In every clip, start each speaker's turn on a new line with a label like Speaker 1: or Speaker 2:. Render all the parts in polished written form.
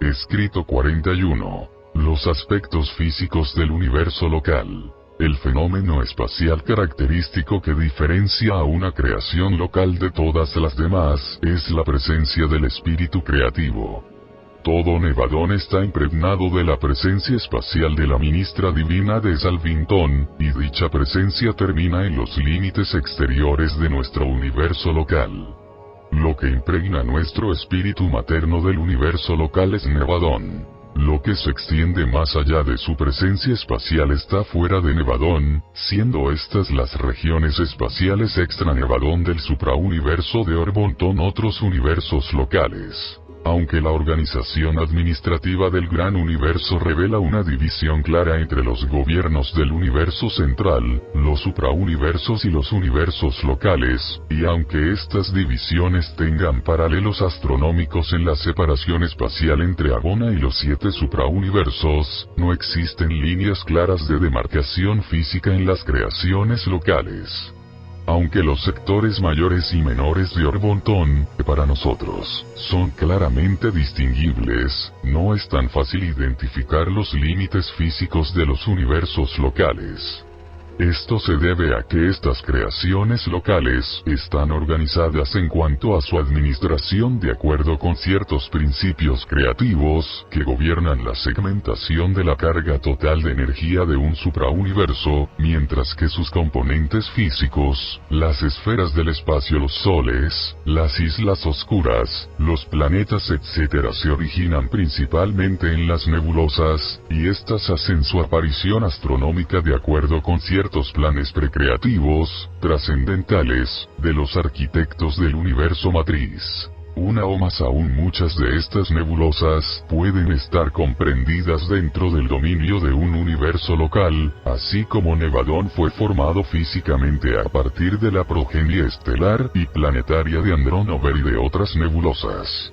Speaker 1: Escrito 41. Los aspectos físicos del universo local. El fenómeno espacial característico que diferencia a una creación local de todas las demás es la presencia del espíritu creativo. Todo Nevadón está impregnado de la presencia espacial de la ministra divina de Salvington, y dicha presencia termina en los límites exteriores de nuestro universo local. Lo que impregna nuestro espíritu materno del universo local es Nevadón. Lo que se extiende más allá de su presencia espacial está fuera de Nevadón, siendo estas las regiones espaciales extra Nevadón del suprauniverso de Orbonton, otros universos locales. Aunque la organización administrativa del gran universo revela una división clara entre los gobiernos del universo central, los suprauniversos y los universos locales, y aunque estas divisiones tengan paralelos astronómicos en la separación espacial entre Agona y los 7 suprauniversos, no existen líneas claras de demarcación física en las creaciones locales. Aunque los sectores mayores y menores de Orbonton, que para nosotros son claramente distinguibles, no es tan fácil identificar los límites físicos de los universos locales. Esto se debe a que estas creaciones locales están organizadas en cuanto a su administración de acuerdo con ciertos principios creativos que gobiernan la segmentación de la carga total de energía de un suprauniverso, mientras que sus componentes físicos, las esferas del espacio, los soles, las islas oscuras, los planetas etc. se originan principalmente en las nebulosas, y estas hacen su aparición astronómica de acuerdo con ciertos planes precreativos, trascendentales, de los arquitectos del universo matriz. Una o más aún muchas de estas nebulosas pueden estar comprendidas dentro del dominio de un universo local, así como Nevadón fue formado físicamente a partir de la progenie estelar y planetaria de Andrónover y de otras nebulosas.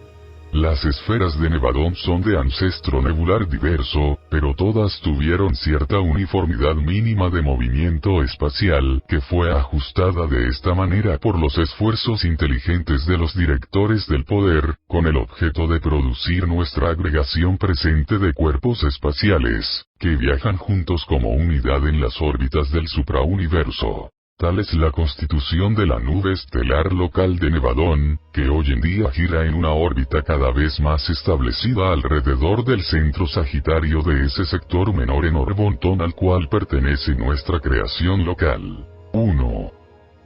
Speaker 1: Las esferas de Nevadón son de ancestro nebular diverso, pero todas tuvieron cierta uniformidad mínima de movimiento espacial, que fue ajustada de esta manera por los esfuerzos inteligentes de los directores del poder, con el objeto de producir nuestra agregación presente de cuerpos espaciales, que viajan juntos como unidad en las órbitas del suprauniverso. Tal es la constitución de la nube estelar local de Nevadón, que hoy en día gira en una órbita cada vez más establecida alrededor del centro sagitario de ese sector menor en Orbonton al cual pertenece nuestra creación local. 1.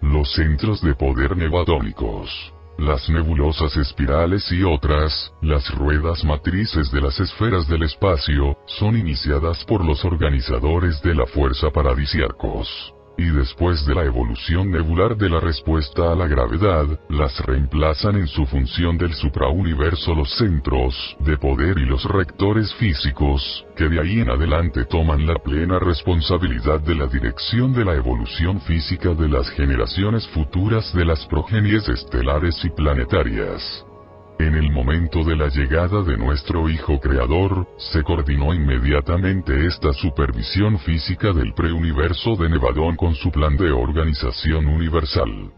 Speaker 1: Los centros de poder nevadónicos. Las nebulosas espirales y otras, las ruedas matrices de las esferas del espacio, son iniciadas por los organizadores de la fuerza paradisiacos. Y después de la evolución nebular de la respuesta a la gravedad, las reemplazan en su función del suprauniverso los centros de poder y los rectores físicos, que de ahí en adelante toman la plena responsabilidad de la dirección de la evolución física de las generaciones futuras de las progenies estelares y planetarias. En el momento de la llegada de nuestro Hijo Creador, se coordinó inmediatamente esta supervisión física del preuniverso de Nevadón con su plan de organización universal.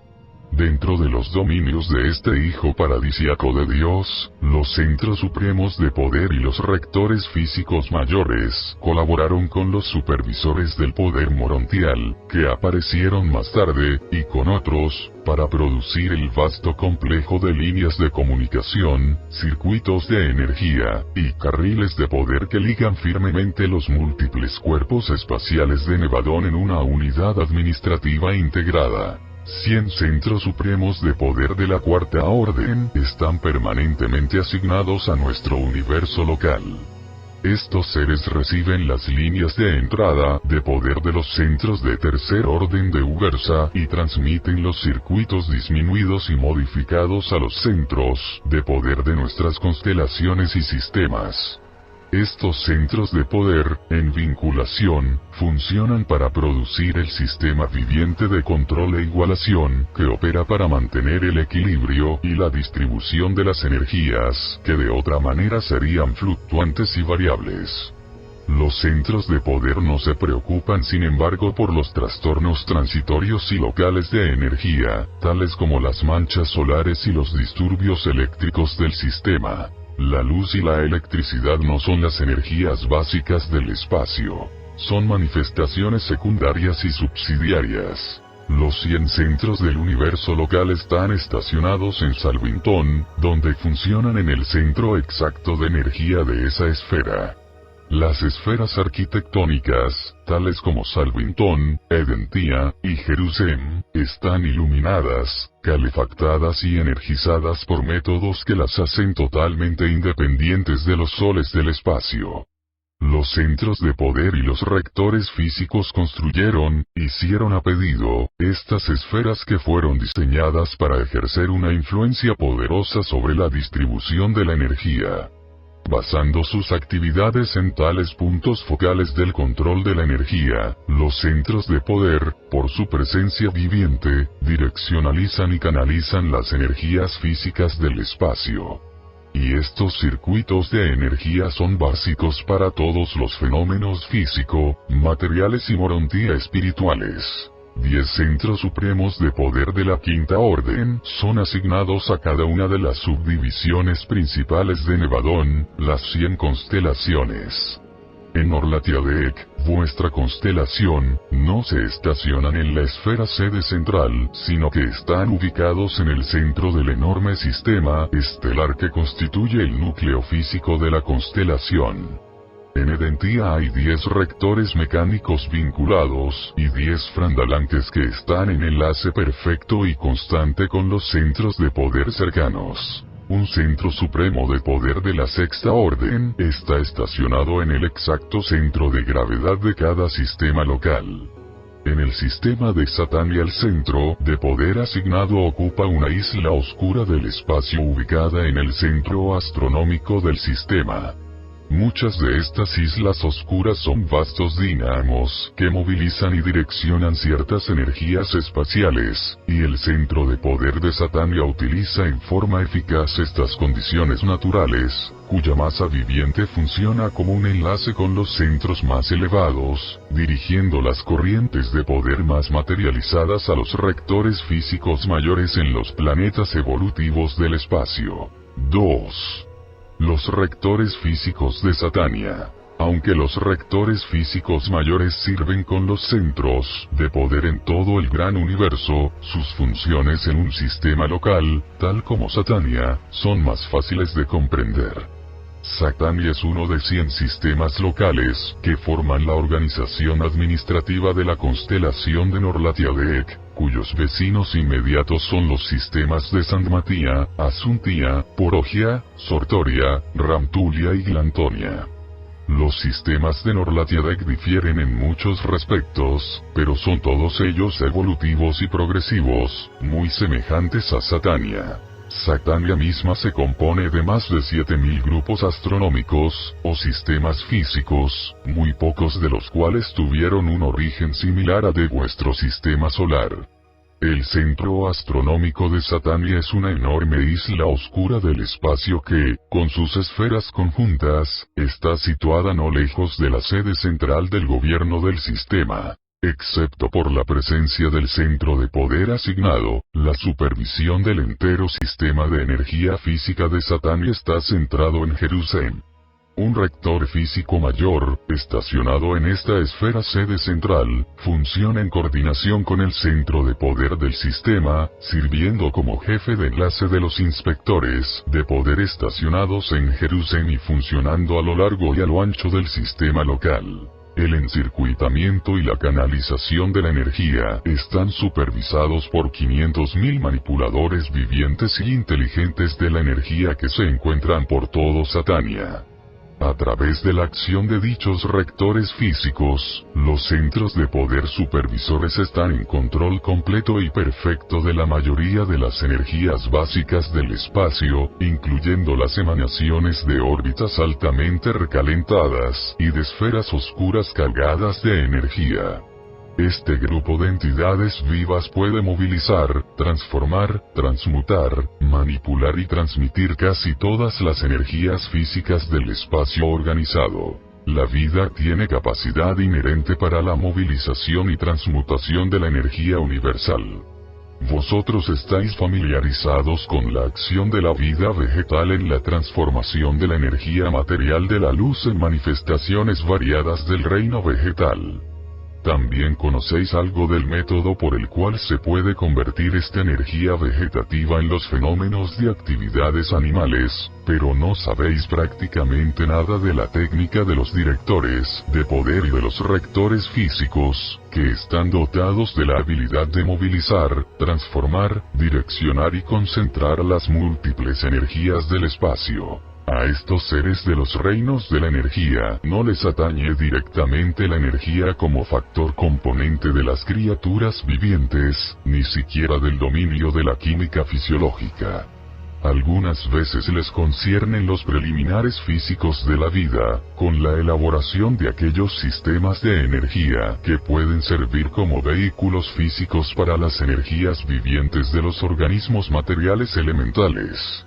Speaker 1: Dentro de los dominios de este Hijo paradisiaco de Dios, los centros supremos de poder y los rectores físicos mayores colaboraron con los supervisores del poder morontial, que aparecieron más tarde, y con otros, para producir el vasto complejo de líneas de comunicación, circuitos de energía, y carriles de poder que ligan firmemente los múltiples cuerpos espaciales de Nevadón en una unidad administrativa integrada. 100 centros supremos de poder de la cuarta orden están permanentemente asignados a nuestro universo local. Estos seres reciben las líneas de entrada de poder de los centros de tercer orden de Ubersa y transmiten los circuitos disminuidos y modificados a los centros de poder de nuestras constelaciones y sistemas. Estos centros de poder, en vinculación, funcionan para producir el sistema viviente de control e igualación, que opera para mantener el equilibrio y la distribución de las energías, que de otra manera serían fluctuantes y variables. Los centros de poder no se preocupan sin embargo por los trastornos transitorios y locales de energía, tales como las manchas solares y los disturbios eléctricos del sistema. La luz y la electricidad no son las energías básicas del espacio. Son manifestaciones secundarias y subsidiarias. Los 100 centros del universo local están estacionados en Salvington, donde funcionan en el centro exacto de energía de esa esfera. Las esferas arquitectónicas, tales como Salvington, Edentia y Jerusalén, están iluminadas, calefactadas y energizadas por métodos que las hacen totalmente independientes de los soles del espacio. Los centros de poder y los rectores físicos hicieron a pedido, estas esferas que fueron diseñadas para ejercer una influencia poderosa sobre la distribución de la energía. Basando sus actividades en tales puntos focales del control de la energía, los centros de poder, por su presencia viviente, direccionalizan y canalizan las energías físicas del espacio. Y estos circuitos de energía son básicos para todos los fenómenos físico, materiales y morontía espirituales. 10 centros supremos de poder de la quinta orden son asignados a cada una de las subdivisiones principales de Nevadón, las 100 constelaciones. En Orlatiadec, vuestra constelación, no se estacionan en la esfera sede central, sino que están ubicados en el centro del enorme sistema estelar que constituye el núcleo físico de la constelación. En Edentia hay 10 rectores mecánicos vinculados, y 10 frandalantes que están en enlace perfecto y constante con los centros de poder cercanos. Un centro supremo de poder de la sexta orden está estacionado en el exacto centro de gravedad de cada sistema local. En el sistema de Satania el centro de poder asignado ocupa una isla oscura del espacio ubicada en el centro astronómico del sistema. Muchas de estas islas oscuras son vastos dínamos que movilizan y direccionan ciertas energías espaciales, y el centro de poder de Satania utiliza en forma eficaz estas condiciones naturales, cuya masa viviente funciona como un enlace con los centros más elevados, dirigiendo las corrientes de poder más materializadas a los rectores físicos mayores en los planetas evolutivos del espacio. 2. Los rectores físicos de Satania. Aunque los rectores físicos mayores sirven con los centros de poder en todo el gran universo, sus funciones en un sistema local, tal como Satania, son más fáciles de comprender. Satania es uno de 100 sistemas locales que forman la organización administrativa de la constelación de Norlatiadec, cuyos vecinos inmediatos son los sistemas de Sandmatia, Asuntia, Porogia, Sortoria, Ramtulia y Glantonia. Los sistemas de Norlatiadec difieren en muchos respectos, pero son todos ellos evolutivos y progresivos, muy semejantes a Satania. Satania misma se compone de más de 7000 grupos astronómicos, o sistemas físicos, muy pocos de los cuales tuvieron un origen similar a de vuestro sistema solar. El centro astronómico de Satania es una enorme isla oscura del espacio que, con sus esferas conjuntas, está situada no lejos de la sede central del gobierno del sistema. Excepto por la presencia del centro de poder asignado, la supervisión del entero sistema de energía física de Satania está centrado en Jerusalén. Un rector físico mayor, estacionado en esta esfera sede central, funciona en coordinación con el centro de poder del sistema, sirviendo como jefe de enlace de los inspectores de poder estacionados en Jerusalén y funcionando a lo largo y a lo ancho del sistema local. El encircuitamiento y la canalización de la energía están supervisados por 500.000 manipuladores vivientes y inteligentes de la energía que se encuentran por todo Satania. A través de la acción de dichos rectores físicos, los centros de poder supervisores están en control completo y perfecto de la mayoría de las energías básicas del espacio, incluyendo las emanaciones de órbitas altamente recalentadas y de esferas oscuras cargadas de energía. Este grupo de entidades vivas puede movilizar, transformar, transmutar, manipular y transmitir casi todas las energías físicas del espacio organizado. La vida tiene capacidad inherente para la movilización y transmutación de la energía universal. Vosotros estáis familiarizados con la acción de la vida vegetal en la transformación de la energía material de la luz en manifestaciones variadas del reino vegetal. También conocéis algo del método por el cual se puede convertir esta energía vegetativa en los fenómenos de actividades animales, pero no sabéis prácticamente nada de la técnica de los directores de poder y de los rectores físicos, que están dotados de la habilidad de movilizar, transformar, direccionar y concentrar las múltiples energías del espacio. A estos seres de los reinos de la energía no les atañe directamente la energía como factor componente de las criaturas vivientes, ni siquiera del dominio de la química fisiológica. Algunas veces les conciernen los preliminares físicos de la vida, con la elaboración de aquellos sistemas de energía que pueden servir como vehículos físicos para las energías vivientes de los organismos materiales elementales.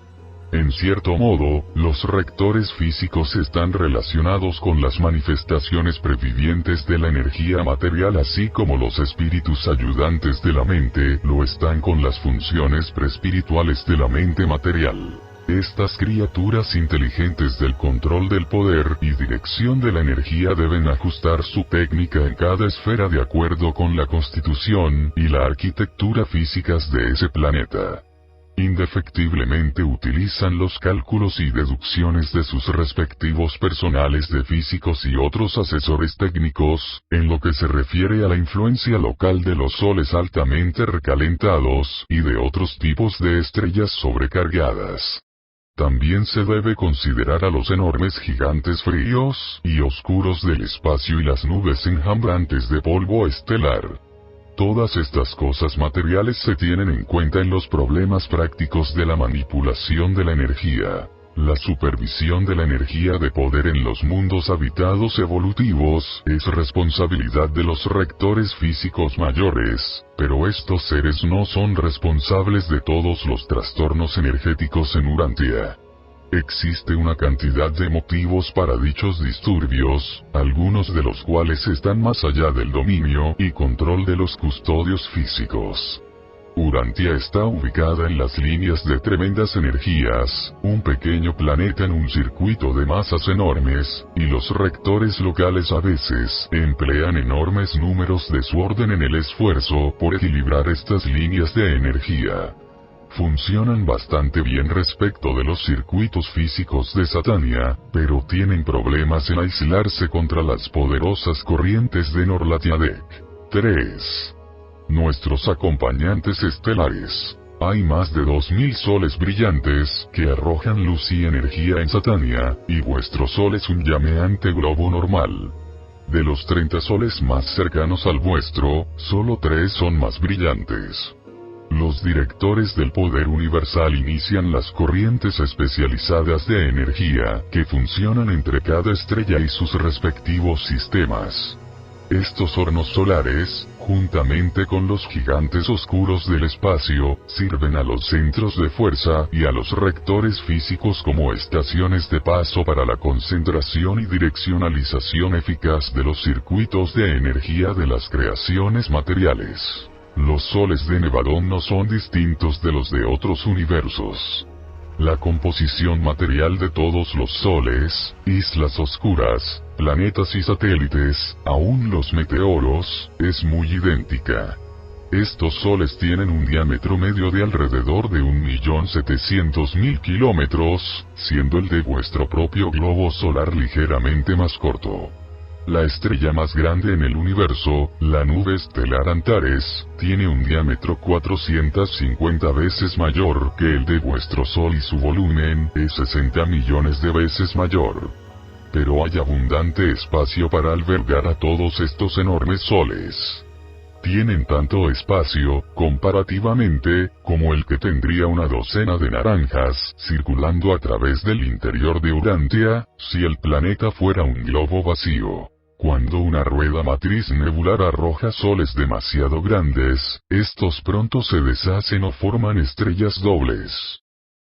Speaker 1: En cierto modo, los rectores físicos están relacionados con las manifestaciones previvientes de la energía material, así como los espíritus ayudantes de la mente lo están con las funciones preespirituales de la mente material. Estas criaturas inteligentes del control del poder y dirección de la energía deben ajustar su técnica en cada esfera de acuerdo con la constitución y la arquitectura físicas de ese planeta. Indefectiblemente utilizan los cálculos y deducciones de sus respectivos personales de físicos y otros asesores técnicos, en lo que se refiere a la influencia local de los soles altamente recalentados y de otros tipos de estrellas sobrecargadas. También se debe considerar a los enormes gigantes fríos y oscuros del espacio y las nubes enjambrantes de polvo estelar. Todas estas cosas materiales se tienen en cuenta en los problemas prácticos de la manipulación de la energía. La supervisión de la energía de poder en los mundos habitados evolutivos es responsabilidad de los rectores físicos mayores, pero estos seres no son responsables de todos los trastornos energéticos en Urantia. Existe una cantidad de motivos para dichos disturbios, algunos de los cuales están más allá del dominio y control de los custodios físicos. Urantia está ubicada en las líneas de tremendas energías, un pequeño planeta en un circuito de masas enormes, y los rectores locales a veces emplean enormes números de su orden en el esfuerzo por equilibrar estas líneas de energía. Funcionan bastante bien respecto de los circuitos físicos de Satania, pero tienen problemas en aislarse contra las poderosas corrientes de Norlatiadec. 3. Nuestros acompañantes estelares. Hay más de 2000 soles brillantes que arrojan luz y energía en Satania, y vuestro sol es un llameante globo normal. De los 30 soles más cercanos al vuestro, solo 3 son más brillantes. Los directores del poder universal inician las corrientes especializadas de energía que funcionan entre cada estrella y sus respectivos sistemas. Estos hornos solares, juntamente con los gigantes oscuros del espacio, sirven a los centros de fuerza y a los rectores físicos como estaciones de paso para la concentración y direccionalización eficaz de los circuitos de energía de las creaciones materiales. Los soles de Nevadón no son distintos de los de otros universos. La composición material de todos los soles, islas oscuras, planetas y satélites, aún los meteoros, es muy idéntica. Estos soles tienen un diámetro medio de alrededor de 1.700.000 kilómetros, siendo el de vuestro propio globo solar ligeramente más corto. La estrella más grande en el universo, la nube estelar Antares, tiene un diámetro 450 veces mayor que el de vuestro Sol y su volumen es 60 millones de veces mayor. Pero hay abundante espacio para albergar a todos estos enormes soles. Tienen tanto espacio, comparativamente, como el que tendría una docena de naranjas circulando a través del interior de Urantia, si el planeta fuera un globo vacío. Cuando una rueda matriz nebular arroja soles demasiado grandes, estos pronto se deshacen o forman estrellas dobles.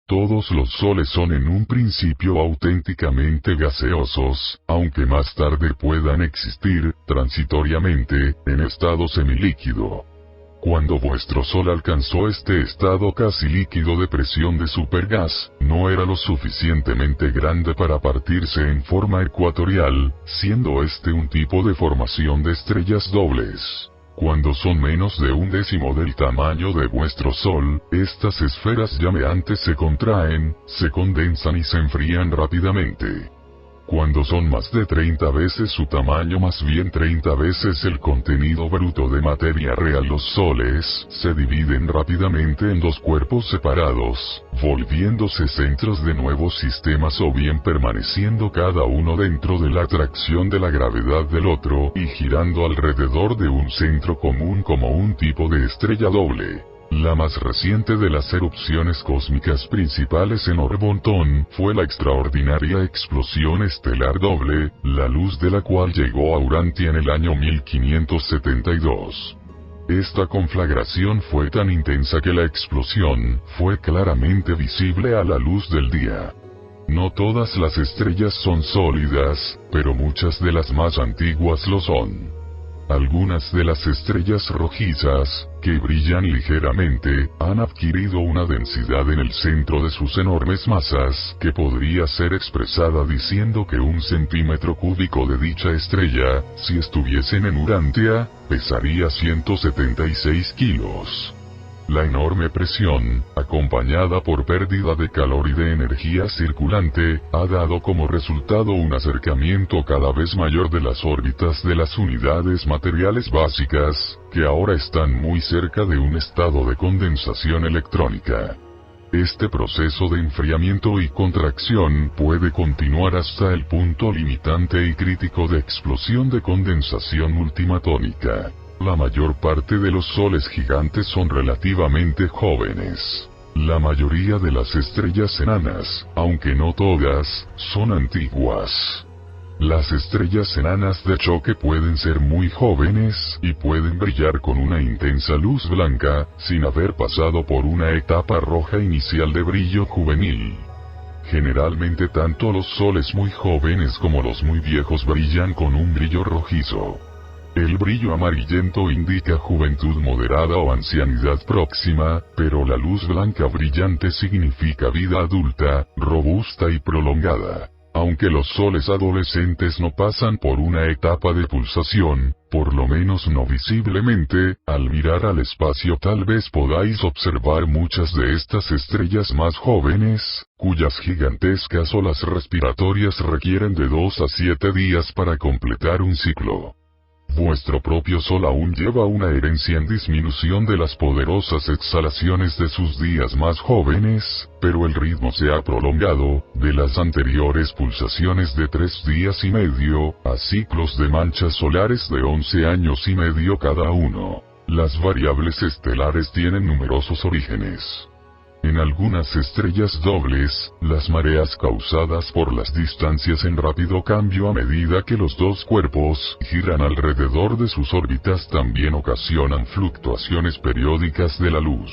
Speaker 1: Todos los soles son en un principio auténticamente gaseosos, aunque más tarde puedan existir, transitoriamente, en estado semilíquido. Cuando vuestro Sol alcanzó este estado casi líquido de presión de supergas, no era lo suficientemente grande para partirse en forma ecuatorial, siendo este un tipo de formación de estrellas dobles. Cuando son menos de 1/10 del tamaño de vuestro Sol, estas esferas llameantes se contraen, se condensan y se enfrían rápidamente. Cuando son más de 30 veces su tamaño, más bien 30 veces el contenido bruto de materia real, los soles se dividen rápidamente en dos cuerpos separados, volviéndose centros de nuevos sistemas o bien permaneciendo cada uno dentro de la atracción de la gravedad del otro y girando alrededor de un centro común como un tipo de estrella doble. La más reciente de las erupciones cósmicas principales en Orbotón fue la extraordinaria explosión estelar doble, la luz de la cual llegó a Urantia en el año 1572. Esta conflagración fue tan intensa que la explosión fue claramente visible a la luz del día. No todas las estrellas son sólidas, pero muchas de las más antiguas lo son. Algunas de las estrellas rojizas, que brillan ligeramente, han adquirido una densidad en el centro de sus enormes masas, que podría ser expresada diciendo que 1 centímetro cúbico de dicha estrella, si estuviesen en Urantia, pesaría 176 kilos. La enorme presión, acompañada por pérdida de calor y de energía circulante, ha dado como resultado un acercamiento cada vez mayor de las órbitas de las unidades materiales básicas, que ahora están muy cerca de un estado de condensación electrónica. Este proceso de enfriamiento y contracción puede continuar hasta el punto limitante y crítico de explosión de condensación ultimatónica. La mayor parte de los soles gigantes son relativamente jóvenes. La mayoría de las estrellas enanas, aunque no todas, son antiguas. Las estrellas enanas de choque pueden ser muy jóvenes y pueden brillar con una intensa luz blanca, sin haber pasado por una etapa roja inicial de brillo juvenil. Generalmente tanto los soles muy jóvenes como los muy viejos brillan con un brillo rojizo. El brillo amarillento indica juventud moderada o ancianidad próxima, pero la luz blanca brillante significa vida adulta, robusta y prolongada. Aunque los soles adolescentes no pasan por una etapa de pulsación, por lo menos no visiblemente, al mirar al espacio tal vez podáis observar muchas de estas estrellas más jóvenes, cuyas gigantescas olas respiratorias requieren de 2 a 7 días para completar un ciclo. Vuestro propio Sol aún lleva una herencia en disminución de las poderosas exhalaciones de sus días más jóvenes, pero el ritmo se ha prolongado, de las anteriores pulsaciones de 3 días y medio, a ciclos de manchas solares de 11 años y medio cada uno. Las variables estelares tienen numerosos orígenes. En algunas estrellas dobles, las mareas causadas por las distancias en rápido cambio a medida que los dos cuerpos giran alrededor de sus órbitas también ocasionan fluctuaciones periódicas de la luz.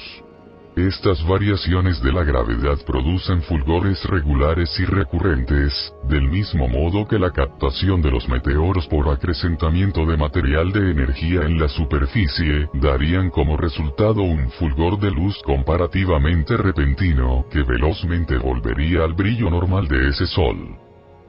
Speaker 1: Estas variaciones de la gravedad producen fulgores regulares y recurrentes, del mismo modo que la captación de los meteoros por acrecentamiento de material de energía en la superficie, darían como resultado un fulgor de luz comparativamente repentino, que velozmente volvería al brillo normal de ese sol.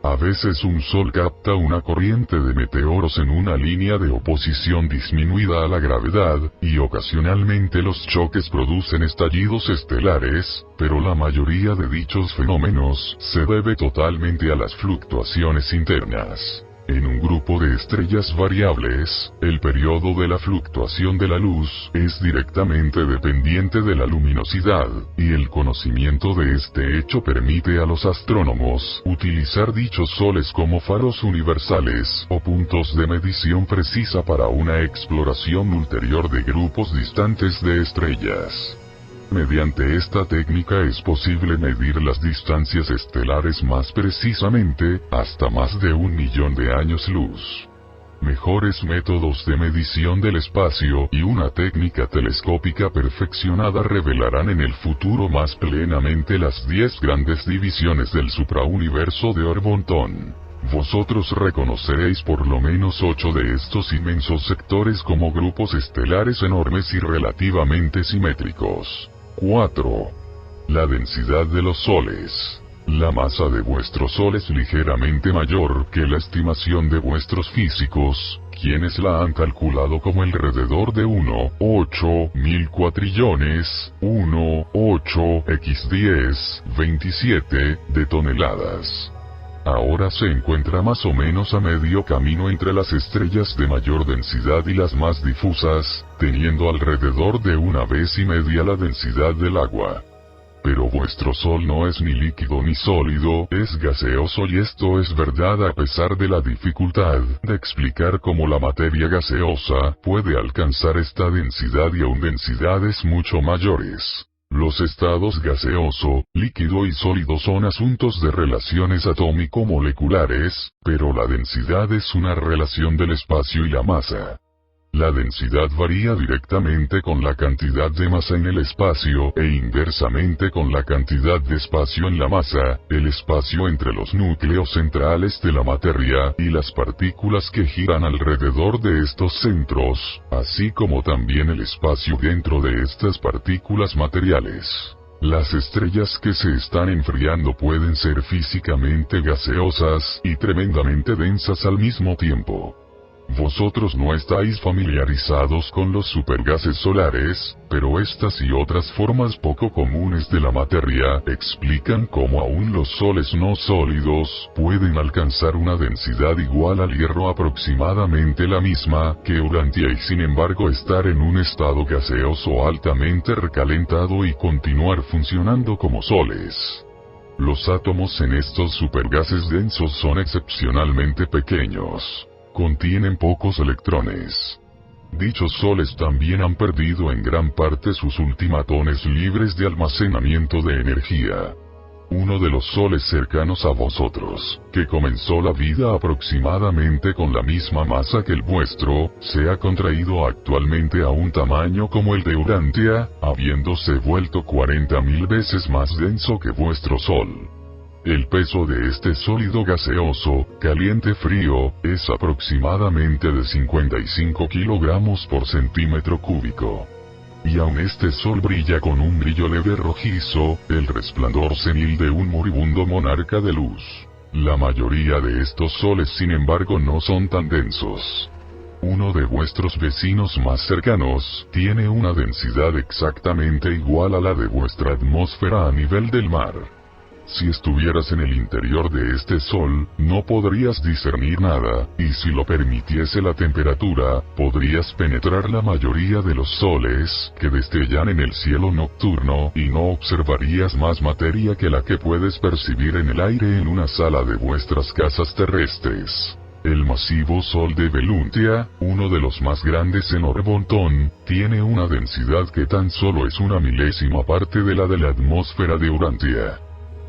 Speaker 1: A veces un sol capta una corriente de meteoros en una línea de oposición disminuida a la gravedad, y ocasionalmente los choques producen estallidos estelares, pero la mayoría de dichos fenómenos se debe totalmente a las fluctuaciones internas. En un grupo de estrellas variables, el periodo de la fluctuación de la luz es directamente dependiente de la luminosidad, y el conocimiento de este hecho permite a los astrónomos utilizar dichos soles como faros universales o puntos de medición precisa para una exploración ulterior de grupos distantes de estrellas. Mediante esta técnica es posible medir las distancias estelares más precisamente, hasta más de 1 millón de años luz. Mejores métodos de medición del espacio y una técnica telescópica perfeccionada revelarán en el futuro más plenamente las 10 grandes divisiones del suprauniverso de Orbotón. Vosotros reconoceréis por lo menos 8 de estos inmensos sectores como grupos estelares enormes y relativamente simétricos. 4. La densidad de los soles. La masa de vuestro Sol es ligeramente mayor que la estimación de vuestros físicos, quienes la han calculado como alrededor de 1,8 cuatrillones, 1,8 x 10⁻27 de toneladas. Ahora se encuentra más o menos a medio camino entre las estrellas de mayor densidad y las más difusas, teniendo alrededor de 1,5 veces la densidad del agua. Pero vuestro Sol no es ni líquido ni sólido, es gaseoso, y esto es verdad a pesar de la dificultad de explicar cómo la materia gaseosa puede alcanzar esta densidad y aún densidades mucho mayores. Los estados gaseoso, líquido y sólido son asuntos de relaciones atómico-moleculares, pero la densidad es una relación del espacio y la masa. La densidad varía directamente con la cantidad de masa en el espacio e inversamente con la cantidad de espacio en la masa, el espacio entre los núcleos centrales de la materia y las partículas que giran alrededor de estos centros, así como también el espacio dentro de estas partículas materiales. Las estrellas que se están enfriando pueden ser físicamente gaseosas y tremendamente densas al mismo tiempo. Vosotros no estáis familiarizados con los supergases solares, pero estas y otras formas poco comunes de la materia explican cómo aún los soles no sólidos pueden alcanzar una densidad igual al hierro, aproximadamente la misma que Urantia, y sin embargo estar en un estado gaseoso altamente recalentado y continuar funcionando como soles. Los átomos en estos supergases densos son excepcionalmente pequeños. Contienen pocos electrones. Dichos soles también han perdido en gran parte sus ultimatones libres de almacenamiento de energía. Uno de los soles cercanos a vosotros, que comenzó la vida aproximadamente con la misma masa que el vuestro, se ha contraído actualmente a un tamaño como el de Urantia, habiéndose vuelto 40.000 veces más denso que vuestro Sol. El peso de este sólido gaseoso, caliente-frío, es aproximadamente de 55 kilogramos por centímetro cúbico. Y aun este Sol brilla con un brillo leve rojizo, el resplandor senil de un moribundo monarca de luz. La mayoría de estos soles, sin embargo, no son tan densos. Uno de vuestros vecinos más cercanos tiene una densidad exactamente igual a la de vuestra atmósfera a nivel del mar. Si estuvieras en el interior de este Sol, no podrías discernir nada, y si lo permitiese la temperatura, podrías penetrar la mayoría de los soles que destellan en el cielo nocturno, y no observarías más materia que la que puedes percibir en el aire en una sala de vuestras casas terrestres. El masivo Sol de Veluntia, uno de los más grandes en Orbontón, tiene una densidad que tan solo es una milésima parte de la atmósfera de Urantia.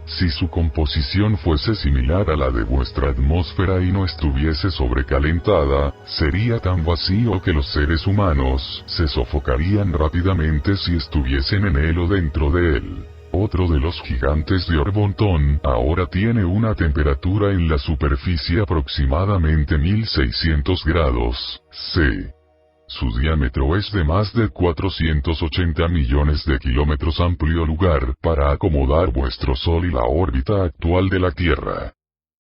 Speaker 1: Si su composición fuese similar a la de vuestra atmósfera y no estuviese sobrecalentada, sería tan vacío que los seres humanos se sofocarían rápidamente si estuviesen en él o dentro de él. Otro de los gigantes de Orbontón ahora tiene una temperatura en la superficie aproximadamente 1600 grados C. Su diámetro es de más de 480 millones de kilómetros, amplio lugar para acomodar vuestro Sol y la órbita actual de la Tierra.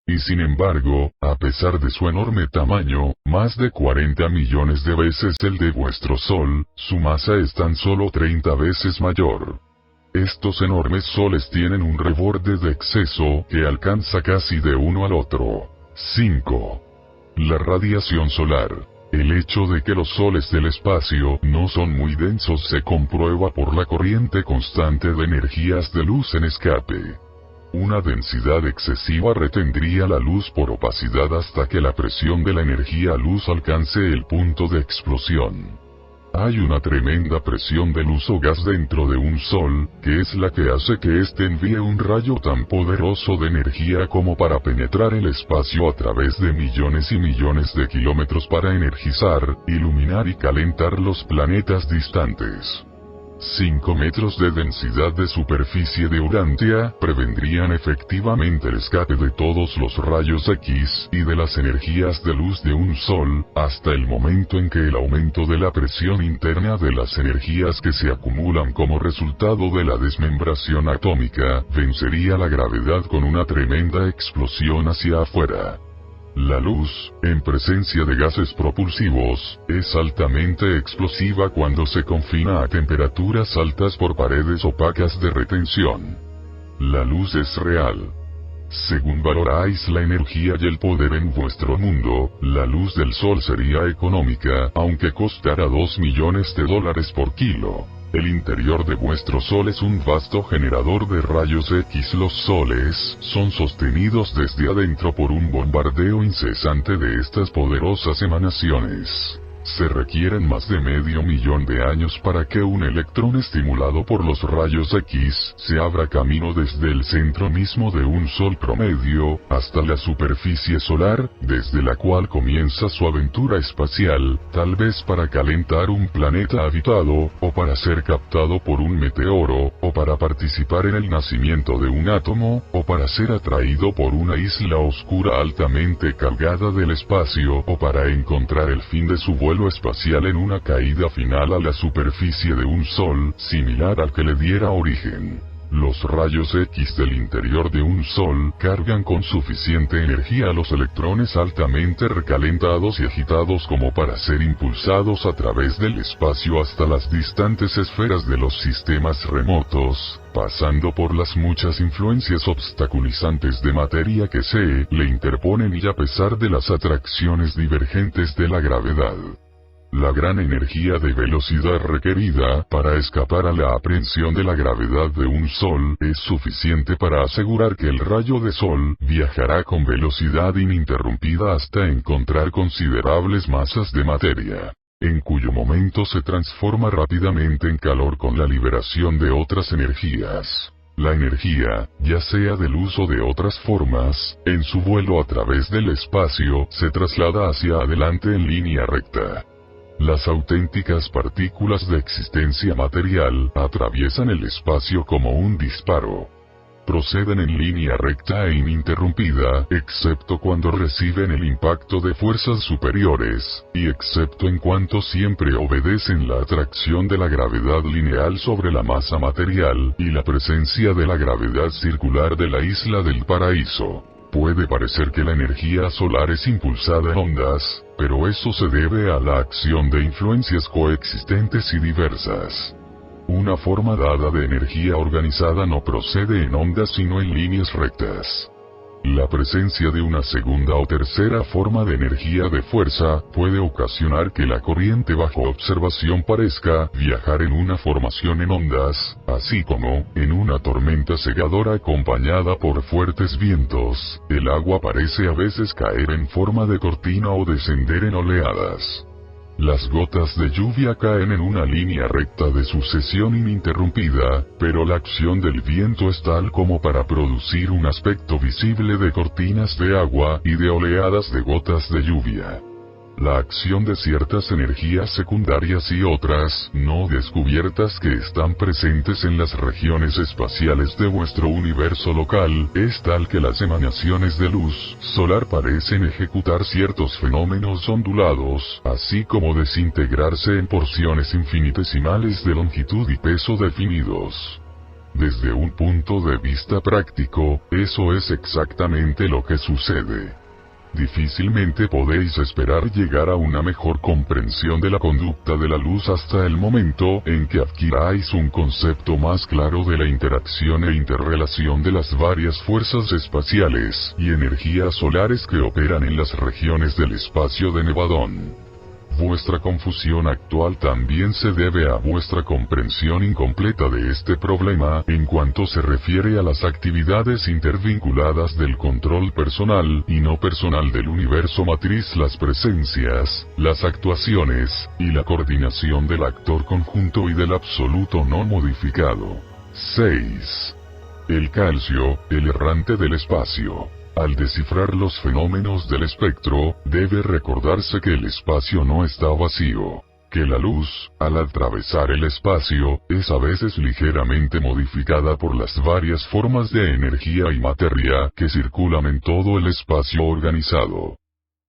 Speaker 1: Y sin embargo, a pesar de su enorme tamaño, más de 40 millones de veces el de vuestro Sol, su masa es tan solo 30 veces mayor. Estos enormes soles tienen un reborde de exceso que alcanza casi de uno al otro. 5. La radiación solar. El hecho de que los soles del espacio no son muy densos se comprueba por la corriente constante de energías de luz en escape. Una densidad excesiva retendría la luz por opacidad hasta que la presión de la energía luz alcance el punto de explosión. Hay una tremenda presión de luz o gas dentro de un Sol, que es la que hace que éste envíe un rayo tan poderoso de energía como para penetrar el espacio a través de millones y millones de kilómetros para energizar, iluminar y calentar los planetas distantes. 5 metros de densidad de superficie de Urantia prevendrían efectivamente el escape de todos los rayos X y de las energías de luz de un Sol, hasta el momento en que el aumento de la presión interna de las energías que se acumulan como resultado de la desmembración atómica vencería la gravedad con una tremenda explosión hacia afuera. La luz, en presencia de gases propulsivos, es altamente explosiva cuando se confina a temperaturas altas por paredes opacas de retención. La luz es real. Según valoráis la energía y el poder en vuestro mundo, la luz del Sol sería económica, aunque costara $2 millones por kilo. El interior de vuestro Sol es un vasto generador de rayos X. Los soles son sostenidos desde adentro por un bombardeo incesante de estas poderosas emanaciones. Se requieren más de medio millón de años para que un electrón estimulado por los rayos X se abra camino desde el centro mismo de un Sol promedio, hasta la superficie solar, desde la cual comienza su aventura espacial, tal vez para calentar un planeta habitado, o para ser captado por un meteoro, o para participar en el nacimiento de un átomo, o para ser atraído por una isla oscura altamente cargada del espacio, o para encontrar el fin de su vuelo espacial en una caída final a la superficie de un Sol, similar al que le diera origen. Los rayos X del interior de un Sol cargan con suficiente energía a los electrones altamente recalentados y agitados como para ser impulsados a través del espacio hasta las distantes esferas de los sistemas remotos, pasando por las muchas influencias obstaculizantes de materia que se le interponen y a pesar de las atracciones divergentes de la gravedad. La gran energía de velocidad requerida para escapar a la aprehensión de la gravedad de un Sol es suficiente para asegurar que el rayo de Sol viajará con velocidad ininterrumpida hasta encontrar considerables masas de materia, en cuyo momento se transforma rápidamente en calor con la liberación de otras energías. La energía, ya sea de luz o de otras formas, en su vuelo a través del espacio, se traslada hacia adelante en línea recta. Las auténticas partículas de existencia material atraviesan el espacio como un disparo. Proceden en línea recta e ininterrumpida, excepto cuando reciben el impacto de fuerzas superiores, y excepto en cuanto siempre obedecen la atracción de la gravedad lineal sobre la masa material y la presencia de la gravedad circular de la isla del paraíso. Puede parecer que la energía solar es impulsada en ondas, pero eso se debe a la acción de influencias coexistentes y diversas. Una forma dada de energía organizada no procede en ondas sino en líneas rectas. La presencia de una segunda o tercera forma de energía de fuerza puede ocasionar que la corriente bajo observación parezca viajar en una formación en ondas, así como, en una tormenta cegadora acompañada por fuertes vientos, el agua parece a veces caer en forma de cortina o descender en oleadas. Las gotas de lluvia caen en una línea recta de sucesión ininterrumpida, pero la acción del viento es tal como para producir un aspecto visible de cortinas de agua y de oleadas de gotas de lluvia. La acción de ciertas energías secundarias y otras, no descubiertas que están presentes en las regiones espaciales de vuestro universo local, es tal que las emanaciones de luz solar parecen ejecutar ciertos fenómenos ondulados, así como desintegrarse en porciones infinitesimales de longitud y peso definidos. Desde un punto de vista práctico, eso es exactamente lo que sucede. Difícilmente podéis esperar llegar a una mejor comprensión de la conducta de la luz hasta el momento en que adquiráis un concepto más claro de la interacción e interrelación de las varias fuerzas espaciales y energías solares que operan en las regiones del espacio de Nevadón. Vuestra confusión actual también se debe a vuestra comprensión incompleta de este problema en cuanto se refiere a las actividades intervinculadas del control personal y no personal del universo matriz, las presencias, las actuaciones, y la coordinación del actor conjunto y del absoluto no modificado. 6. El calcio, el errante del espacio. Al descifrar los fenómenos del espectro, debe recordarse que el espacio no está vacío. que la luz, al atravesar el espacio, es a veces ligeramente modificada por las varias formas de energía y materia que circulan en todo el espacio organizado.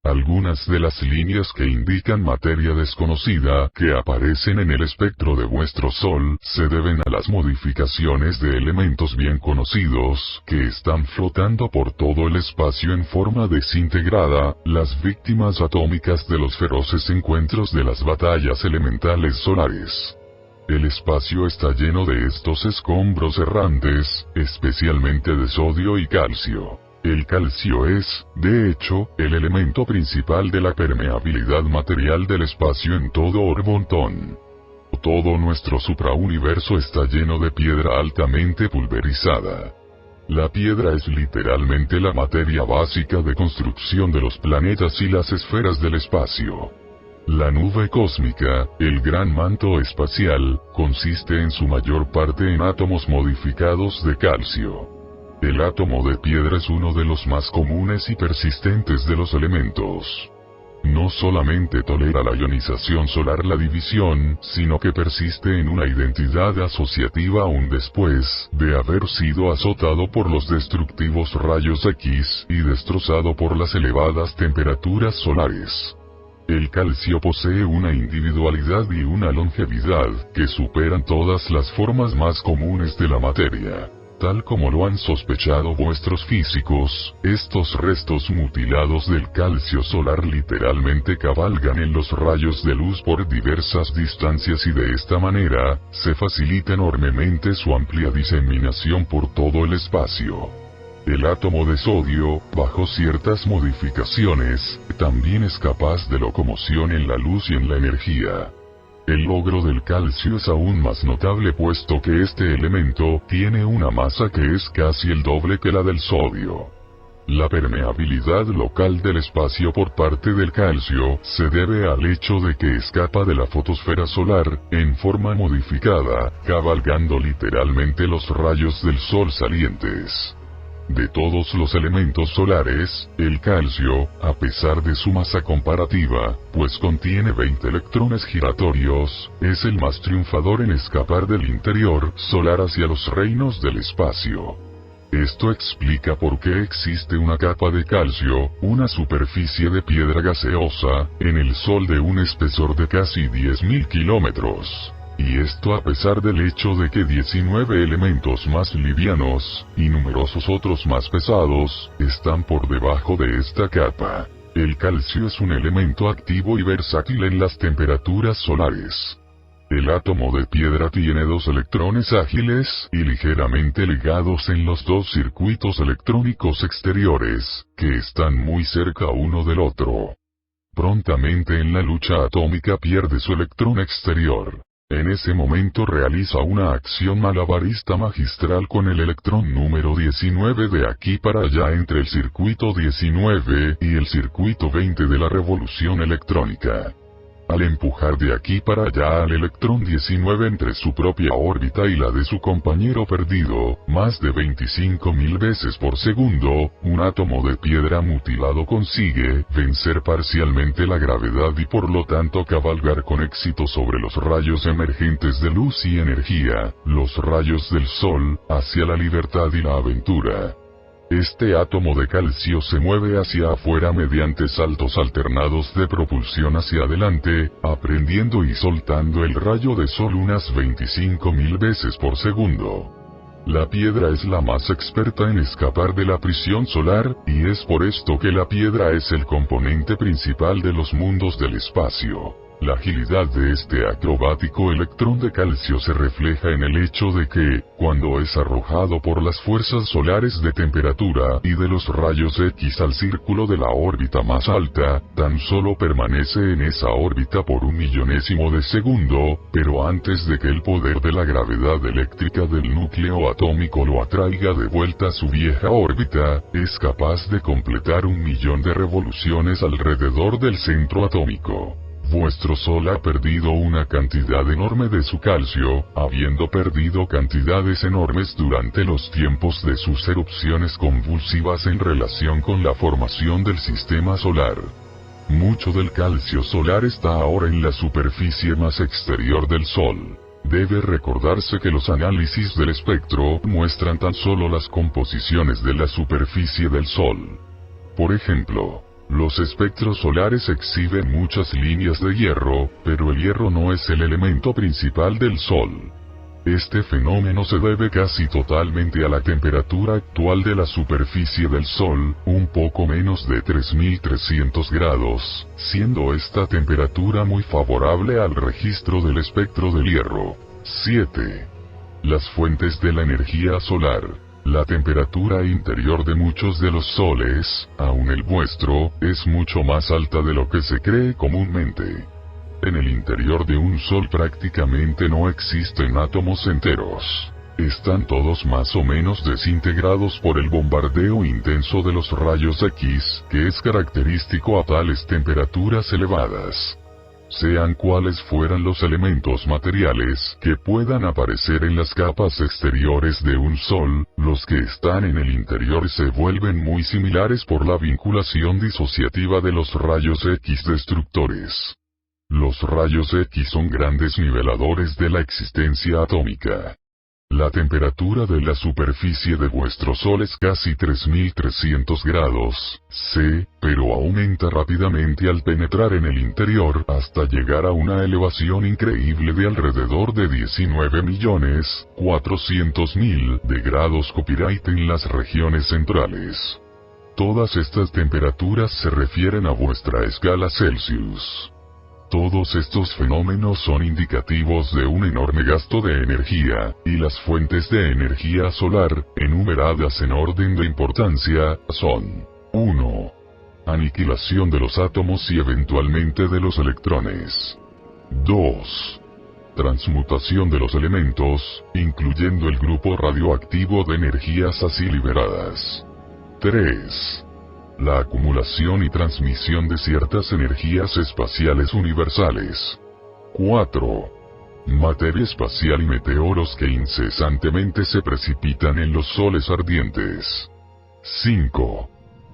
Speaker 1: Algunas de las líneas que indican materia desconocida que aparecen en el espectro de vuestro Sol se deben a las modificaciones de elementos bien conocidos que están flotando por todo el espacio en forma desintegrada, las víctimas atómicas de los feroces encuentros de las batallas elementales solares. El espacio está lleno de estos escombros errantes, especialmente de sodio y calcio. El calcio es, de hecho, el elemento principal de la permeabilidad material del espacio en todo Orbontón. Todo nuestro suprauniverso está lleno de piedra altamente pulverizada. La piedra es literalmente la materia básica de construcción de los planetas y las esferas del espacio. La nube cósmica, el gran manto espacial, consiste en su mayor parte en átomos modificados de calcio. El átomo de piedra es uno de los más comunes y persistentes de los elementos. No solamente tolera la ionización solar, la división, sino que persiste en una identidad asociativa aún después de haber sido azotado por los destructivos rayos X y destrozado por las elevadas temperaturas solares. El calcio posee una individualidad y una longevidad que superan todas las formas más comunes de la materia. Tal como lo han sospechado vuestros físicos, estos restos mutilados del calcio solar literalmente cabalgan en los rayos de luz por diversas distancias y de esta manera, se facilita enormemente su amplia diseminación por todo el espacio. El átomo de sodio, bajo ciertas modificaciones, también es capaz de locomoción en la luz y en la energía. El logro del calcio es aún más notable puesto que este elemento tiene una masa que es casi el doble que la del sodio. La permeabilidad local del espacio por parte del calcio se debe al hecho de que escapa de la fotosfera solar, en forma modificada, cabalgando literalmente los rayos del sol salientes. De todos los elementos solares, el calcio, a pesar de su masa comparativa, pues contiene 20 electrones giratorios, es el más triunfador en escapar del interior solar hacia los reinos del espacio. Esto explica por qué existe una capa de calcio, una superficie de piedra gaseosa, en el Sol de un espesor de casi 10.000 kilómetros. Y esto a pesar del hecho de que 19 elementos más livianos, y numerosos otros más pesados, están por debajo de esta capa. El calcio es un elemento activo y versátil en las temperaturas solares. El átomo de piedra tiene 2 electrones ágiles y ligeramente ligados en los 2 circuitos electrónicos exteriores, que están muy cerca uno del otro. Prontamente en la lucha atómica pierde su electrón exterior. En ese momento realiza una acción malabarista magistral con el electrón número 19 de aquí para allá entre el circuito 19 y el circuito 20 de la revolución electrónica. Al empujar de aquí para allá al electrón 19 entre su propia órbita y la de su compañero perdido, más de 25.000 veces por segundo, un átomo de piedra mutilado consigue vencer parcialmente la gravedad y por lo tanto cabalgar con éxito sobre los rayos emergentes de luz y energía, los rayos del sol, hacia la libertad y la aventura. Este átomo de calcio se mueve hacia afuera mediante saltos alternados de propulsión hacia adelante, aprendiendo y soltando el rayo de sol unas 25.000 veces por segundo. La piedra es la más experta en escapar de la prisión solar, y es por esto que la piedra es el componente principal de los mundos del espacio. La agilidad de este acrobático electrón de calcio se refleja en el hecho de que, cuando es arrojado por las fuerzas solares de temperatura y de los rayos X al círculo de la órbita más alta, tan solo permanece en esa órbita por 1/millonésimo de segundo, pero antes de que el poder de la gravedad eléctrica del núcleo atómico lo atraiga de vuelta a su vieja órbita, es capaz de completar 1.000.000 de revoluciones alrededor del centro atómico. Vuestro Sol ha perdido una cantidad enorme de su calcio, habiendo perdido cantidades enormes durante los tiempos de sus erupciones convulsivas en relación con la formación del sistema solar. Mucho del calcio solar está ahora en la superficie más exterior del Sol. Debe recordarse que los análisis del espectro muestran tan solo las composiciones de la superficie del Sol. Por ejemplo, los espectros solares exhiben muchas líneas de hierro, pero el hierro no es el elemento principal del Sol. Este fenómeno se debe casi totalmente a la temperatura actual de la superficie del Sol, un poco menos de 3300 grados, siendo esta temperatura muy favorable al registro del espectro del hierro. 7. Las fuentes de la energía solar. La temperatura interior de muchos de los soles, aun el vuestro, es mucho más alta de lo que se cree comúnmente. En el interior de un sol prácticamente no existen átomos enteros. Están todos más o menos desintegrados por el bombardeo intenso de los rayos X, que es característico a tales temperaturas elevadas. Sean cuales fueran los elementos materiales que puedan aparecer en las capas exteriores de un sol, los que están en el interior se vuelven muy similares por la vinculación disociativa de los rayos X destructores. Los rayos X son grandes niveladores de la existencia atómica. La temperatura de la superficie de vuestro Sol es casi 3300 grados C, pero aumenta rápidamente al penetrar en el interior hasta llegar a una elevación increíble de alrededor de 19.400.000 de grados Fahrenheit en las regiones centrales. Todas estas temperaturas se refieren a vuestra escala Celsius. Todos estos fenómenos son indicativos de un enorme gasto de energía, y las fuentes de energía solar, enumeradas en orden de importancia, son 1. Aniquilación de los átomos y eventualmente de los electrones. 2. Transmutación de los elementos, incluyendo el grupo radioactivo de energías así liberadas. 3. La acumulación y transmisión de ciertas energías espaciales universales. 4. Materia espacial y meteoros que incesantemente se precipitan en los soles ardientes. 5.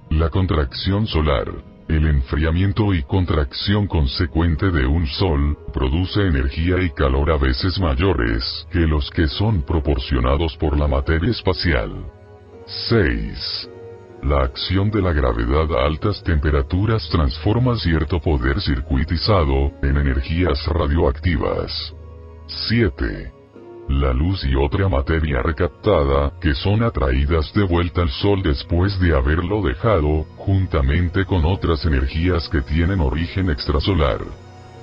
Speaker 1: La contracción solar. El enfriamiento y contracción consecuente de un sol produce energía y calor a veces mayores que los que son proporcionados por la materia espacial. 6. La acción de la gravedad a altas temperaturas transforma cierto poder circuitizado en energías radioactivas. 7. La luz y otra materia recaptada, que son atraídas de vuelta al Sol después de haberlo dejado, juntamente con otras energías que tienen origen extrasolar.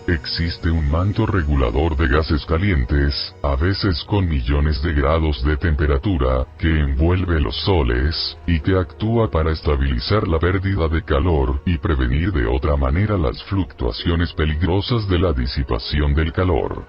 Speaker 1: Existe un manto regulador de gases calientes, a veces con millones de grados de temperatura, que envuelve los soles, y que actúa para estabilizar la pérdida de calor y prevenir de otra manera las fluctuaciones peligrosas de la disipación del calor.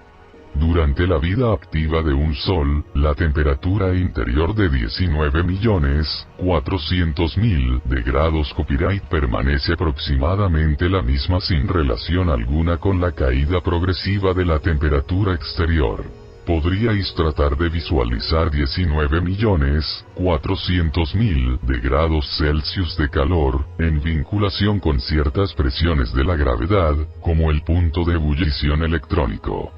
Speaker 1: Durante la vida activa de un sol, la temperatura interior de 19.400.000 de grados Fahrenheit permanece aproximadamente la misma sin relación alguna con la caída progresiva de la temperatura exterior. Podríais tratar de visualizar 19.400.000 de grados Celsius de calor, en vinculación con ciertas presiones de la gravedad, como el punto de ebullición electrónico.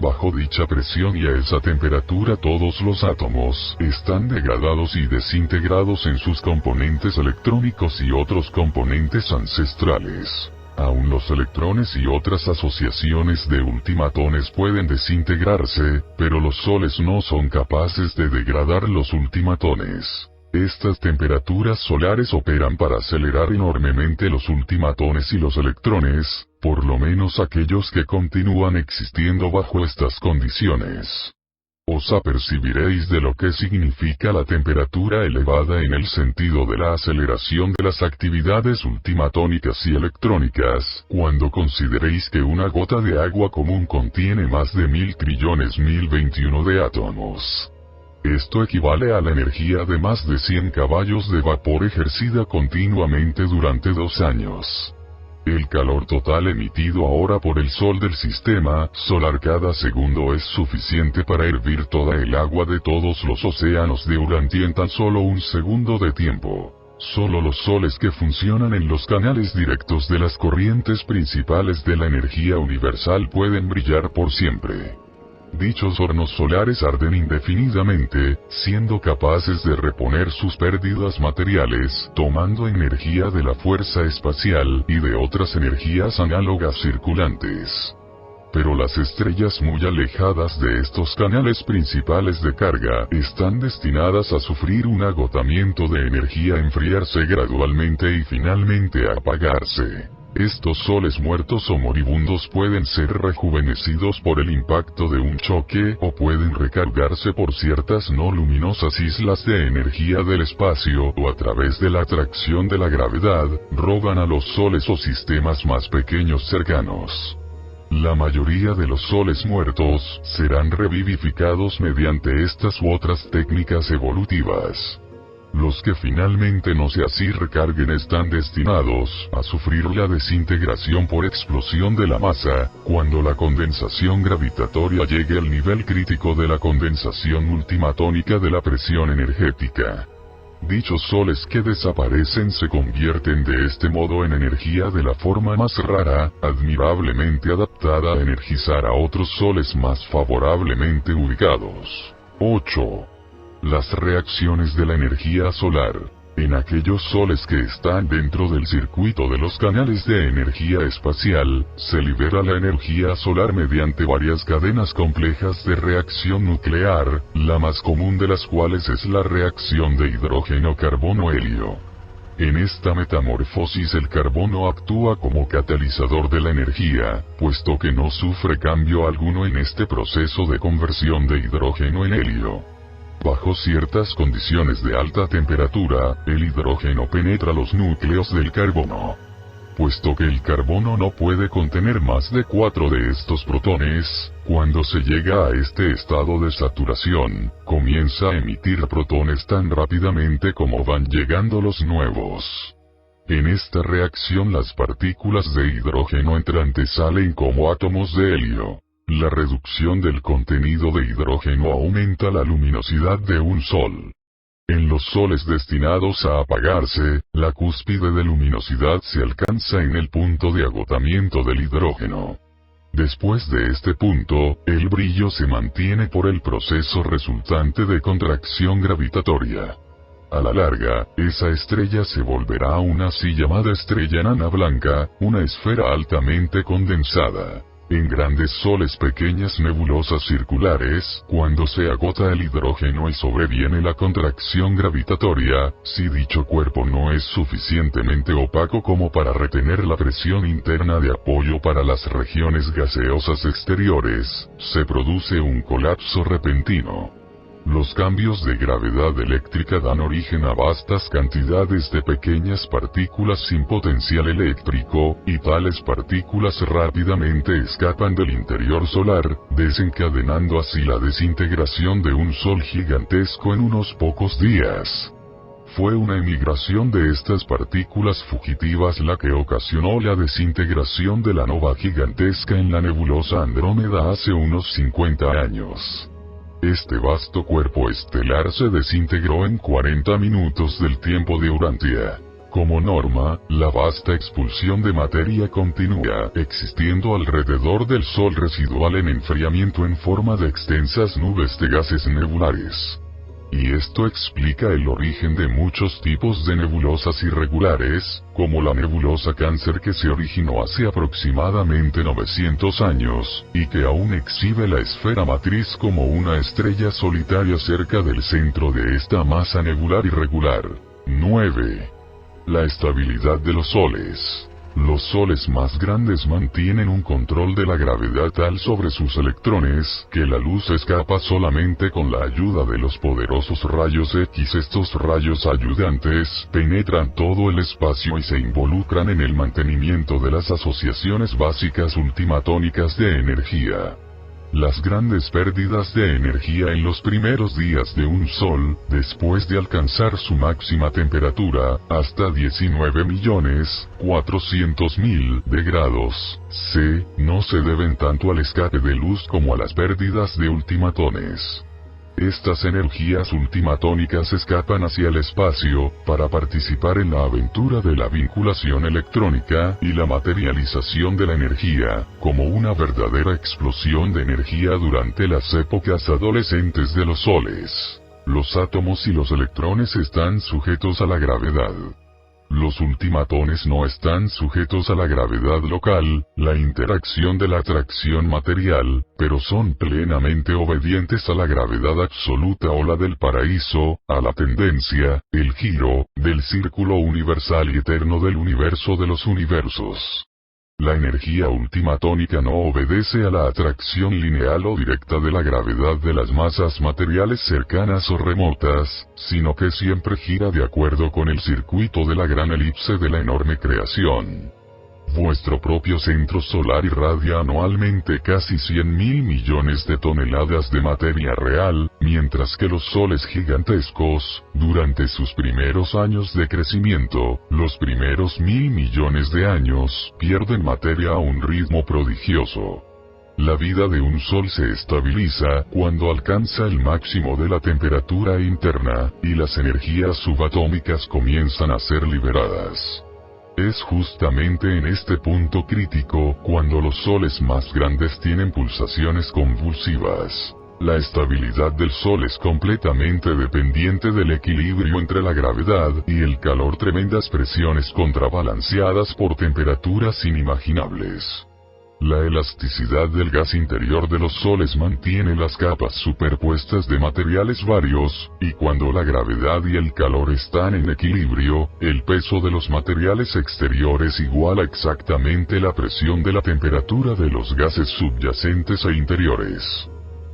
Speaker 1: Bajo dicha presión y a esa temperatura todos los átomos están degradados y desintegrados en sus componentes electrónicos y otros componentes ancestrales. Aún los electrones y otras asociaciones de ultimatones pueden desintegrarse, pero los soles no son capaces de degradar los ultimatones. Estas temperaturas solares operan para acelerar enormemente los ultimatones y los electrones, por lo menos aquellos que continúan existiendo bajo estas condiciones. Os apercibiréis de lo que significa la temperatura elevada en el sentido de la aceleración de las actividades ultimatónicas y electrónicas, cuando consideréis que una gota de agua común contiene más de 1.000.000.021 de átomos. Esto equivale a la energía de más de 100 caballos de vapor ejercida continuamente durante 2 años. El calor total emitido ahora por el Sol del sistema solar cada segundo es suficiente para hervir toda el agua de todos los océanos durante tan solo un segundo de tiempo. Solo los soles que funcionan en los canales directos de las corrientes principales de la energía universal pueden brillar por siempre. Dichos hornos solares arden indefinidamente, siendo capaces de reponer sus pérdidas materiales, tomando energía de la fuerza espacial y de otras energías análogas circulantes. Pero las estrellas muy alejadas de estos canales principales de carga están destinadas a sufrir un agotamiento de energía, a enfriarse gradualmente y finalmente a apagarse. Estos soles muertos o moribundos pueden ser rejuvenecidos por el impacto de un choque o pueden recargarse por ciertas no luminosas islas de energía del espacio o a través de la atracción de la gravedad, roban a los soles o sistemas más pequeños cercanos. La mayoría de los soles muertos serán revivificados mediante estas u otras técnicas evolutivas. Los que finalmente no se así recarguen están destinados a sufrir la desintegración por explosión de la masa, cuando la condensación gravitatoria llegue al nivel crítico de la condensación ultimatónica de la presión energética. Dichos soles que desaparecen se convierten de este modo en energía de la forma más rara, admirablemente adaptada a energizar a otros soles más favorablemente ubicados. 8. Las reacciones de la energía solar. En aquellos soles que están dentro del circuito de los canales de energía espacial, se libera la energía solar mediante varias cadenas complejas de reacción nuclear, la más común de las cuales es la reacción de hidrógeno-carbono-helio. En esta metamorfosis el carbono actúa como catalizador de la energía, puesto que no sufre cambio alguno en este proceso de conversión de hidrógeno en helio. Bajo ciertas condiciones de alta temperatura, el hidrógeno penetra los núcleos del carbono. Puesto que el carbono no puede contener más de 4 de estos protones, cuando se llega a este estado de saturación, comienza a emitir protones tan rápidamente como van llegando los nuevos. En esta reacción las partículas de hidrógeno entrantes salen como átomos de helio. La reducción del contenido de hidrógeno aumenta la luminosidad de un sol. En los soles destinados a apagarse, la cúspide de luminosidad se alcanza en el punto de agotamiento del hidrógeno. Después de este punto, el brillo se mantiene por el proceso resultante de contracción gravitatoria. A la larga, esa estrella se volverá una así llamada estrella enana blanca, una esfera altamente condensada. En grandes soles pequeñas nebulosas circulares, cuando se agota el hidrógeno y sobreviene la contracción gravitatoria, si dicho cuerpo no es suficientemente opaco como para retener la presión interna de apoyo para las regiones gaseosas exteriores, se produce un colapso repentino. Los cambios de gravedad eléctrica dan origen a vastas cantidades de pequeñas partículas sin potencial eléctrico, y tales partículas rápidamente escapan del interior solar, desencadenando así la desintegración de un sol gigantesco en unos pocos días. Fue una emigración de estas partículas fugitivas la que ocasionó la desintegración de la nova gigantesca en la nebulosa Andrómeda hace unos 50 años. Este vasto cuerpo estelar se desintegró en 40 minutos del tiempo de Urantia. Como norma, la vasta expulsión de materia continúa existiendo alrededor del Sol residual en enfriamiento en forma de extensas nubes de gases nebulares. Y esto explica el origen de muchos tipos de nebulosas irregulares, como la nebulosa Cáncer que se originó hace aproximadamente 900 años, y que aún exhibe la esfera matriz como una estrella solitaria cerca del centro de esta masa nebular irregular. 9. La estabilidad de los soles. Los soles más grandes mantienen un control de la gravedad tal sobre sus electrones, que la luz escapa solamente con la ayuda de los poderosos rayos X. Estos rayos ayudantes penetran todo el espacio y se involucran en el mantenimiento de las asociaciones básicas ultimatónicas de energía. Las grandes pérdidas de energía en los primeros días de un sol, después de alcanzar su máxima temperatura, hasta 19.400.000 de grados C, no se deben tanto al escape de luz como a las pérdidas de ultimatones. Estas energías ultimatónicas escapan hacia el espacio, para participar en la aventura de la vinculación electrónica y la materialización de la energía, como una verdadera explosión de energía durante las épocas adolescentes de los soles. Los átomos y los electrones están sujetos a la gravedad. Los ultimatones no están sujetos a la gravedad local, la interacción de la atracción material, pero son plenamente obedientes a la gravedad absoluta o la del paraíso, a la tendencia, el giro, del círculo universal y eterno del universo de los universos. La energía ultimatónica no obedece a la atracción lineal o directa de la gravedad de las masas materiales cercanas o remotas, sino que siempre gira de acuerdo con el circuito de la gran elipse de la enorme creación. Vuestro propio centro solar irradia anualmente casi 100.000 millones de toneladas de materia real, mientras que los soles gigantescos, durante sus primeros años de crecimiento, los primeros 1.000 millones de años, pierden materia a un ritmo prodigioso. La vida de un sol se estabiliza cuando alcanza el máximo de la temperatura interna, y las energías subatómicas comienzan a ser liberadas. Es justamente en este punto crítico cuando los soles más grandes tienen pulsaciones convulsivas. La estabilidad del Sol es completamente dependiente del equilibrio entre la gravedad y el calor, tremendas presiones contrabalanceadas por temperaturas inimaginables. La elasticidad del gas interior de los soles mantiene las capas superpuestas de materiales varios, y cuando la gravedad y el calor están en equilibrio, el peso de los materiales exteriores iguala exactamente la presión de la temperatura de los gases subyacentes e interiores.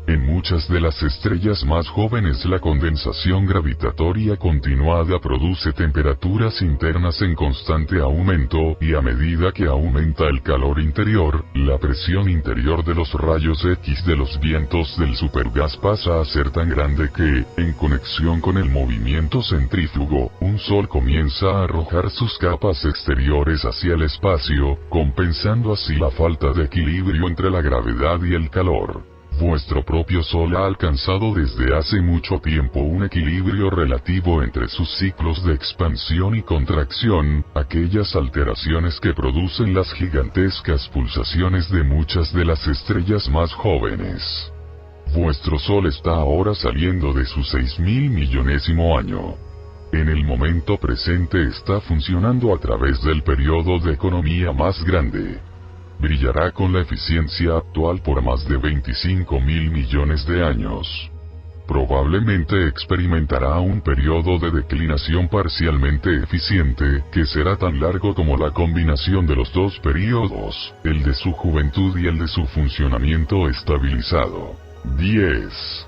Speaker 1: En muchas de las estrellas más jóvenes la condensación gravitatoria continuada produce temperaturas internas en constante aumento, y a medida que aumenta el calor interior, la presión interior de los rayos X de los vientos del supergas pasa a ser tan grande que, en conexión con el movimiento centrífugo, un sol comienza a arrojar sus capas exteriores hacia el espacio, compensando así la falta de equilibrio entre la gravedad y el calor. Vuestro propio Sol ha alcanzado desde hace mucho tiempo un equilibrio relativo entre sus ciclos de expansión y contracción, aquellas alteraciones que producen las gigantescas pulsaciones de muchas de las estrellas más jóvenes. Vuestro Sol está ahora saliendo de su 6.000 millonésimo año. En el momento presente está funcionando a través del periodo de economía más grande. Brillará con la eficiencia actual por más de 25.000 millones de años. Probablemente experimentará un periodo de declinación parcialmente eficiente, que será tan largo como la combinación de los dos periodos, el de su juventud y el de su funcionamiento estabilizado. 10.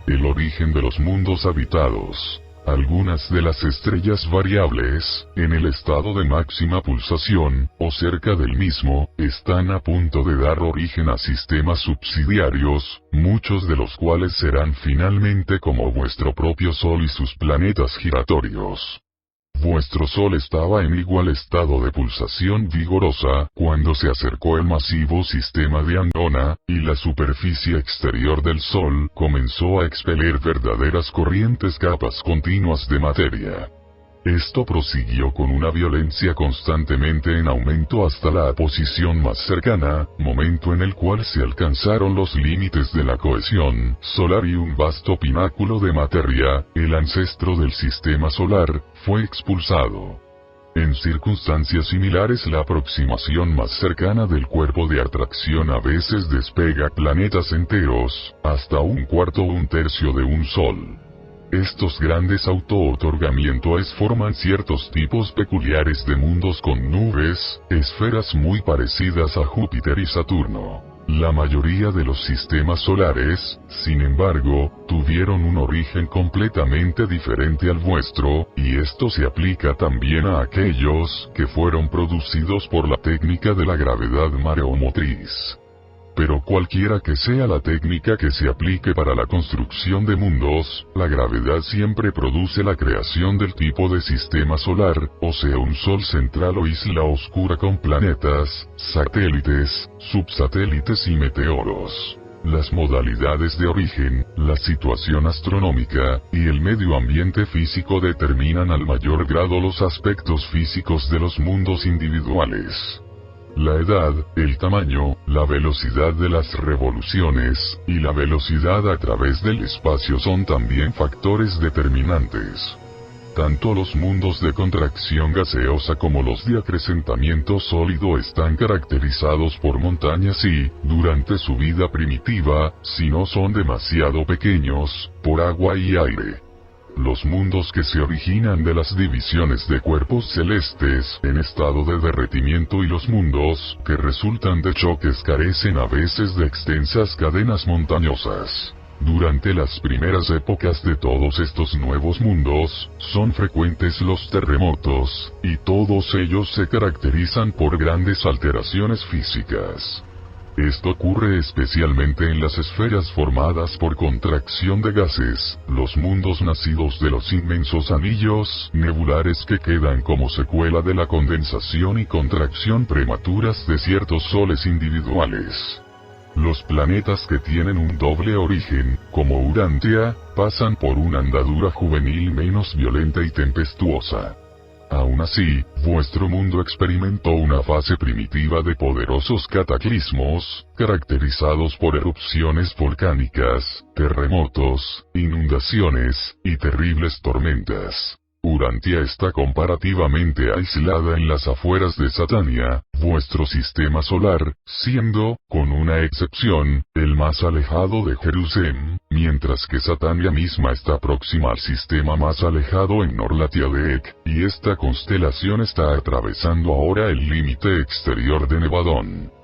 Speaker 1: El origen de los mundos habitados. Algunas de las estrellas variables, en el estado de máxima pulsación, o cerca del mismo, están a punto de dar origen a sistemas subsidiarios, muchos de los cuales serán finalmente como vuestro propio Sol y sus planetas giratorios. Vuestro Sol estaba en igual estado de pulsación vigorosa cuando se acercó el masivo sistema de Andrómeda, y la superficie exterior del Sol comenzó a expeler verdaderas corrientes, capas continuas de materia. Esto prosiguió con una violencia constantemente en aumento hasta la posición más cercana, momento en el cual se alcanzaron los límites de la cohesión solar y un vasto pináculo de materia, el ancestro del sistema solar, fue expulsado. En circunstancias similares, la aproximación más cercana del cuerpo de atracción a veces despega planetas enteros, hasta un cuarto o un tercio de un Sol. Estos grandes auto-otorgamientos forman ciertos tipos peculiares de mundos con nubes, esferas muy parecidas a Júpiter y Saturno. La mayoría de los sistemas solares, sin embargo, tuvieron un origen completamente diferente al vuestro, y esto se aplica también a aquellos que fueron producidos por la técnica de la gravedad mareomotriz. Pero cualquiera que sea la técnica que se aplique para la construcción de mundos, la gravedad siempre produce la creación del tipo de sistema solar, o sea un Sol central o isla oscura con planetas, satélites, subsatélites y meteoros. Las modalidades de origen, la situación astronómica, y el medio ambiente físico determinan al mayor grado los aspectos físicos de los mundos individuales. La edad, el tamaño, la velocidad de las revoluciones, y la velocidad a través del espacio son también factores determinantes. Tanto los mundos de contracción gaseosa como los de acrecentamiento sólido están caracterizados por montañas y, durante su vida primitiva, si no son demasiado pequeños, por agua y aire. Los mundos que se originan de las divisiones de cuerpos celestes en estado de derretimiento y los mundos que resultan de choques carecen a veces de extensas cadenas montañosas. Durante las primeras épocas de todos estos nuevos mundos, son frecuentes los terremotos, y todos ellos se caracterizan por grandes alteraciones físicas. Esto ocurre especialmente en las esferas formadas por contracción de gases, los mundos nacidos de los inmensos anillos nebulares que quedan como secuela de la condensación y contracción prematuras de ciertos soles individuales. Los planetas que tienen un doble origen, como Urantia, pasan por una andadura juvenil menos violenta y tempestuosa. Aún así, vuestro mundo experimentó una fase primitiva de poderosos cataclismos, caracterizados por erupciones volcánicas, terremotos, inundaciones, y terribles tormentas. Urantia está comparativamente aislada en las afueras de Satania, vuestro sistema solar, siendo, con una excepción, el más alejado de Jerusalén, mientras que Satania misma está próxima al sistema más alejado en Norlatiadeek, y esta constelación está atravesando ahora el límite exterior de Nevadón.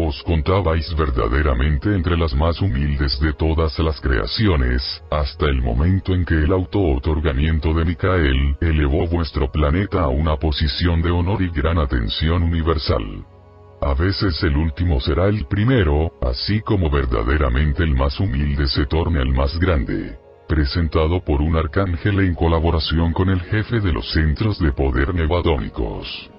Speaker 1: Os contabais verdaderamente entre las más humildes de todas las creaciones, hasta el momento en que el auto-otorgamiento de Micael elevó vuestro planeta a una posición de honor y gran atención universal. A veces el último será el primero, así como verdaderamente el más humilde se torne el más grande. Presentado por un arcángel en colaboración con el jefe de los centros de poder nevadónicos.